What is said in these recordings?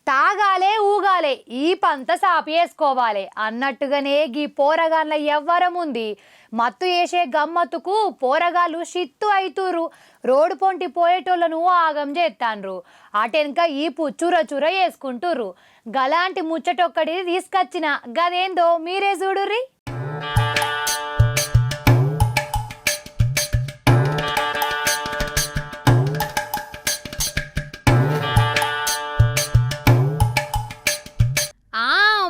తాగాలే ఊగాలే ఈ పంత సాపేసుకోవాలి అన్నట్టుగానే గీ పోరగాళ్ళ ఎవ్వరం ఉంది. మత్తు వేసే గమ్మత్తుకు పోరగాళ్ళు షిత్తు అయితురు. రోడ్డు పొంటి పోయేటోళ్ళను ఆగం చేస్తాండ్రు. అటెనక ఈపు చుర చుర వేసుకుంటుర్రు. గలాంటి ముచ్చటొక్కడి తీసుకొచ్చిన గదేందో మీరే చూడుర్రి.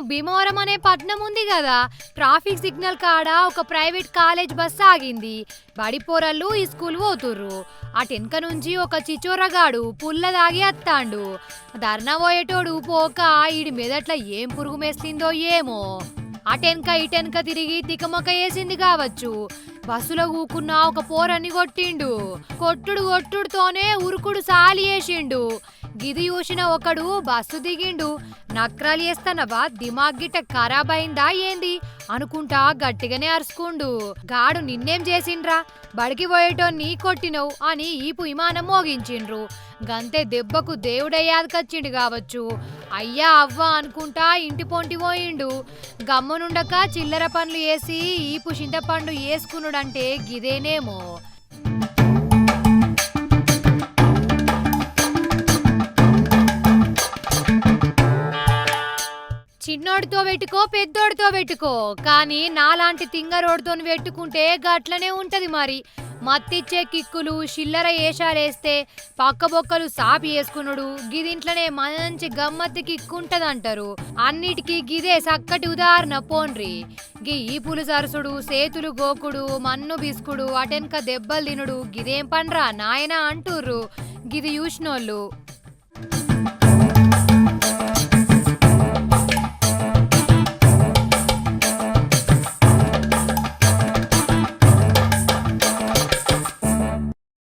భీమవరం అనే పట్నం ఉంది కదా, ట్రాఫిక్ సిగ్నల్ కాడ ఒక ప్రైవేట్ కాలేజ్ బస్ ఆగింది. బడి పోరళ్ళు ఈ స్కూల్ పోతుర్రు. అటెనక నుంచి ఒక చిచోరగాడు పుల్ల దాగి అత్తాండు. ధర్నా పోయేటోడు పోక ఈడి మెదట్ల ఏం పురుగు మేస్తుందో ఏమో. అటెనక ఇటెనక తిరిగి తికమక వేసింది కావచ్చు. బస్సులో కూకున్న ఒక పోరని కొట్టిండు. కొట్టుడుతోనే ఉరుకుడు సాలి వేసిండు. గిది చూసిన ఒకడు బస్సు దిగిండు. నక్రాలు చేస్తానవా, దిమాగ్ గిట్ట ఖరాబ్ అయిందా ఏంది అనుకుంటా గట్టిగానే అరుచుకుండు. గాడు నిన్నేం చేసిండ్రా, బడికి పోయేటోన్ని కొట్టినవు అని ఈపు విమానం మోగించిండ్రు. గంతే దెబ్బకు దేవుడే యాదకొచ్చిండు కావచ్చు. అయ్యా అవ్వ అనుకుంటా ఇంటి పొంటి పోయిండు. గమ్మనుండక చిల్లర పనులు వేసి ఈపు చింతపండు వేసుకున్నాడంటే గిదేనేమో. చిన్నోడితో పెట్టుకో పెద్దోడితో పెట్టుకో, కానీ నాలాంటి తింగరోడితో పెట్టుకుంటే గట్లనే ఉంటది మరి. మత్తిచ్చే కిక్కులు చిల్లర ఏషాలేస్తే పక్క బొక్కలు సాపి వేసుకునుడు గిదింట్లనే మంచి గమ్మత్తి కిక్కుంటదంటారు. అన్నిటికీ గిదే చక్కటి ఉదాహరణ పోన్రి. గి ఈపులు సరసుడు, సేతులు గోకుడు, మన్ను బిస్కుడు, అటెనక దెబ్బలు తినుడు గిదేం పండ్రా నాయనా అంటుర్రు గిది చూసినోళ్ళు.